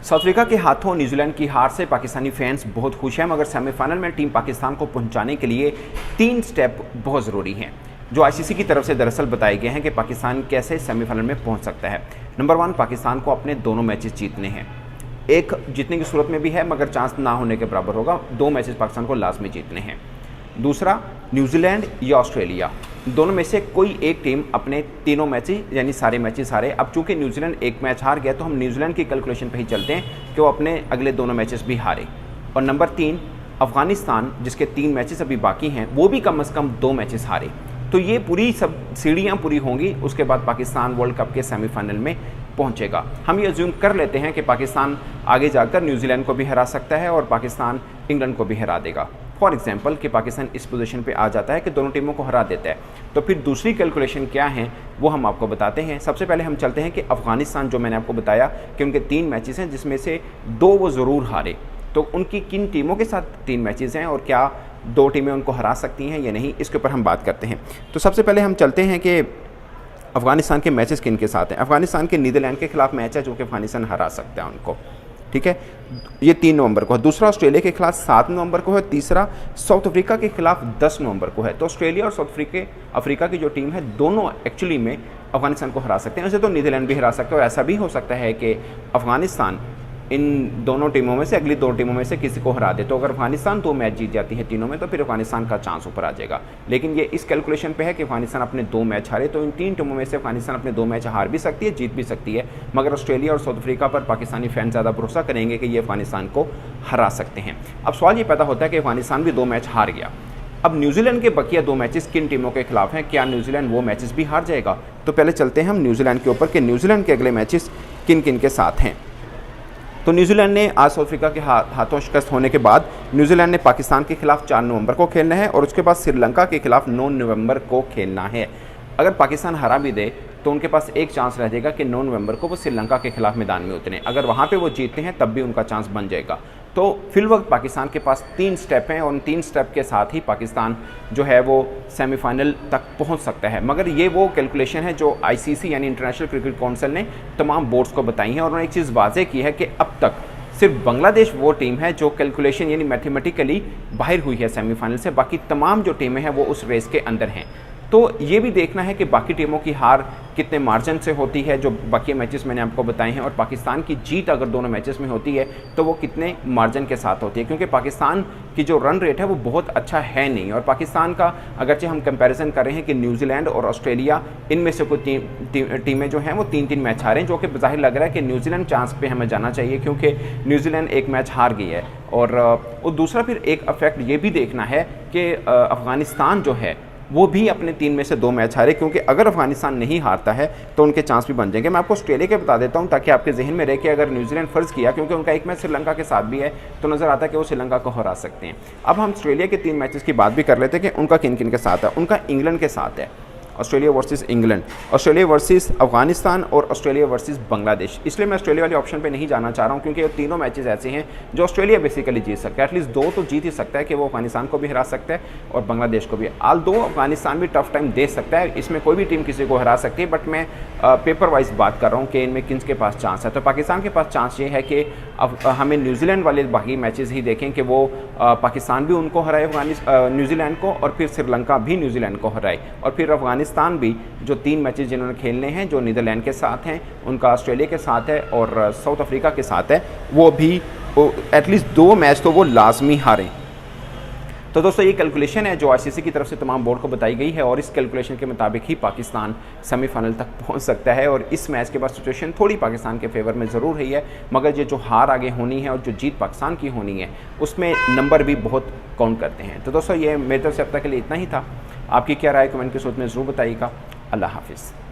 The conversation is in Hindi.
साउथ अफ्रीका के हाथों न्यूजीलैंड की हार से पाकिस्तानी फैंस बहुत खुश हैं, मगर सेमीफाइनल में टीम पाकिस्तान को पहुंचाने के लिए 3 स्टेप बहुत ज़रूरी हैं जो आईसीसी की तरफ से दरअसल बताए गए हैं कि पाकिस्तान कैसे सेमीफाइनल में पहुंच सकता है। नंबर 1, पाकिस्तान को अपने दोनों मैचेस जीतने हैं। एक जीतने की सूरत में भी है मगर चांस ना होने के बराबर होगा। 2 मैचेस पाकिस्तान को लाजमी जीतने हैं। दूसरा, न्यूजीलैंड या ऑस्ट्रेलिया, दोनों में से कोई एक टीम अपने तीनों मैचेस यानी सारे मैचेस हारे। अब चूंकि न्यूजीलैंड एक मैच हार गया तो हम न्यूजीलैंड की कैलकुलेशन पे ही चलते हैं कि वो अपने अगले दोनों मैचेस भी हारे। और नंबर 3, अफगानिस्तान, जिसके 3 मैचेस अभी बाकी हैं, वो भी कम से कम 2 मैचेस हारे। तो ये पूरी सब सीढ़ियाँ पूरी होंगी, उसके बाद पाकिस्तान वर्ल्ड कप के सेमीफाइनल में पहुंचेगा। हम ये अज्यूम कर लेते हैं कि पाकिस्तान आगे जाकर न्यूजीलैंड को भी हरा सकता है और पाकिस्तान इंग्लैंड को भी हरा देगा। फॉर एग्जाम्पल कि पाकिस्तान इस पोजीशन पे आ जाता है कि दोनों टीमों को हरा देता है, तो फिर दूसरी कैलकुलेशन क्या है वो हम आपको बताते हैं। सबसे पहले हम चलते हैं कि अफगानिस्तान, जो मैंने आपको बताया कि उनके 3 मैचेस हैं जिसमें से 2 वो ज़रूर हारे, तो उनकी किन टीमों के साथ 3 मैचेस हैं और क्या 2 टीमें उनको हरा सकती हैं या नहीं, इसके ऊपर हम बात करते हैं। तो सबसे पहले हम चलते हैं कि अफगानिस्तान के मैचेस किन के साथ हैं। अफगानिस्तान के नीदरलैंड के खिलाफ मैच है जो कि अफगानिस्तान हरा सकता है उनको, ठीक है, ये 3 नवंबर को है। दूसरा, ऑस्ट्रेलिया के खिलाफ 7 नवंबर को है। तीसरा, साउथ अफ्रीका के खिलाफ 10 नवंबर को है। तो ऑस्ट्रेलिया और साउथ अफ्रीका की जो टीम है, दोनों एक्चुअली में अफगानिस्तान को हरा सकते हैं। वैसे तो नीदरलैंड भी हरा सकते हैं और ऐसा भी हो सकता है कि अफगानिस्तान इन दोनों टीमों में से, अगली 2 टीमों में से किसी को हरा दे। तो अगर अफगानिस्तान 2 मैच जीत जाती है तीनों में, तो फिर अफगानिस्तान का चांस ऊपर आ जाएगा। लेकिन ये इस कैलकुलेशन पे है कि अफगानिस्तान अपने 2 मैच हारे, तो इन 3 टीमों में से अफगानिस्तान अपने 2 मैच हार भी सकती है, जीत भी सकती है। मगर ऑस्ट्रेलिया और साउथ अफ्रीका पर पाकिस्तानी फैन ज़्यादा भरोसा करेंगे कि ये अफगानिस्तान को हरा सकते हैं। अब सवाल ये पैदा होता है कि अफगानिस्तान भी 2 मैच हार गया, अब न्यूजीलैंड के बकिया 2 मैचेस किन टीमों के खिलाफ हैं, क्या न्यूजीलैंड वो मैचेस भी हार जाएगा? तो पहले चलते हैं हम न्यूजीलैंड के ऊपर कि न्यूजीलैंड के अगले मैचेस किन किन के साथ हैं। तो न्यूजीलैंड ने आज साउथ अफ्रीका के हाथों शिकस्त होने के बाद न्यूजीलैंड ने पाकिस्तान के खिलाफ 4 नवंबर को खेलना है और उसके बाद श्रीलंका के खिलाफ 9 नवंबर को खेलना है। अगर पाकिस्तान हरा भी दे तो उनके पास एक चांस रह जाएगा कि 9 नवंबर को वो श्रीलंका के खिलाफ मैदान में उतरें। अगर वहाँ पे वो जीतते हैं तब भी उनका चांस बन जाएगा। तो फिलवक्त पाकिस्तान के पास 3 स्टेप हैं और उन 3 स्टेप के साथ ही पाकिस्तान जो है वो सेमीफाइनल तक पहुंच सकता है। मगर ये वो कैलकुलेशन है जो आईसीसी यानी इंटरनेशनल क्रिकेट काउंसिल ने तमाम बोर्ड्स को बताई हैं और उन्होंने एक चीज़ वाज़ेह की है कि अब तक सिर्फ बांग्लादेश वो टीम है जो कैलकुलेशन यानी मैथमेटिकली बाहर हुई है सेमीफाइनल से, बाकी तमाम जो टीमें हैं वो उस रेस के अंदर हैं। तो ये भी देखना है कि बाकी टीमों की हार कितने मार्जिन से होती है जो बाकी मैचेस मैंने आपको बताए हैं, और पाकिस्तान की जीत अगर दोनों मैचेस में होती है तो वो कितने मार्जिन के साथ होती है, क्योंकि पाकिस्तान की जो रन रेट है वो बहुत अच्छा है नहीं। और पाकिस्तान का अगरचे हम कंपैरिजन कर रहे हैं कि न्यूजीलैंड और ऑस्ट्रेलिया इनमें से कोई टीमें जो हैं वो 3-3 मैच हारे हैं, जो कि ज़ाहिर लग रहा है कि न्यूजीलैंड चांस पे हमें जाना चाहिए क्योंकि न्यूजीलैंड एक मैच हार गई है। और दूसरा फिर एक अफेक्ट ये भी देखना है कि अफगानिस्तान जो है वो भी अपने 3 में से 2 मैच हारे, क्योंकि अगर अफगानिस्तान नहीं हारता है तो उनके चांस भी बन जाएंगे। मैं आपको ऑस्ट्रेलिया के बता देता हूं ताकि आपके जहन में रहे कि अगर न्यूजीलैंड फ़र्ज़ किया, क्योंकि उनका एक मैच श्रीलंका के साथ भी है, तो नज़र आता है कि वो श्रीलंका को हरा सकते हैं। अब हम ऑस्ट्रेलिया के 3 मैचेस की बात भी कर लेते हैं कि उनका किन किन के साथ है। उनका इंग्लैंड के साथ है, Australia versus England, Australia versus Afghanistan और ऑस्ट्रेलिया वर्सेस बांग्लादेश। इसलिए मैं ऑस्ट्रेलिया वाले ऑप्शन पे नहीं जाना चाह रहा हूँ क्योंकि ये तीनों मैचेस ऐसे हैं जो ऑस्ट्रेलिया बेसिकली जीत सकता है। एटलीस्ट 2 तो जीत ही सकता है कि वो अफगानिस्तान को भी हरा सकता है और बांग्लादेश को भी। दो अफगानिस्तान भी टफ टाइम दे सकता है, इसमें कोई भी टीम किसी को हरा सकती है, बट मैं पेपर वाइज बात कर रहा हूँ कि इनमें किसके पास चांस है। तो पाकिस्तान के पास चांस ये है कि अब हमें न्यूजीलैंड वाले बाकी मैचेस ही देखें कि वो पाकिस्तान भी उनको हराए न्यूजीलैंड को, और फिर श्रीलंका भी न्यूजीलैंड को हराए, और फिर अफगानिस्तान भी जो 3 मैचेस जिन्होंने खेलने हैं, जो नीदरलैंड के साथ हैं, उनका ऑस्ट्रेलिया के साथ है और साउथ अफ्रीका के साथ है, वो भी एटलीस्ट 2 मैच तो वो लाजमी हारें। तो दोस्तों ये कैलकुलेशन है जो आईसीसी की तरफ से तमाम बोर्ड को बताई गई है और इस कैलकुलेशन के मुताबिक ही पाकिस्तान सेमीफाइनल तक पहुंच सकता है। और इस मैच के बाद सिचुएशन थोड़ी पाकिस्तान के फेवर में ज़रूर रही है, मगर ये जो हार आगे होनी है और जो जीत पाकिस्तान की होनी है उसमें नंबर भी बहुत काउंट करते हैं। तो दोस्तों ये मेरी तरफ से अब तक के लिए इतना ही था। आपकी क्या राय कमेंट के सूत्र में ज़रूर बताइएगा। अल्लाह हाफिज़।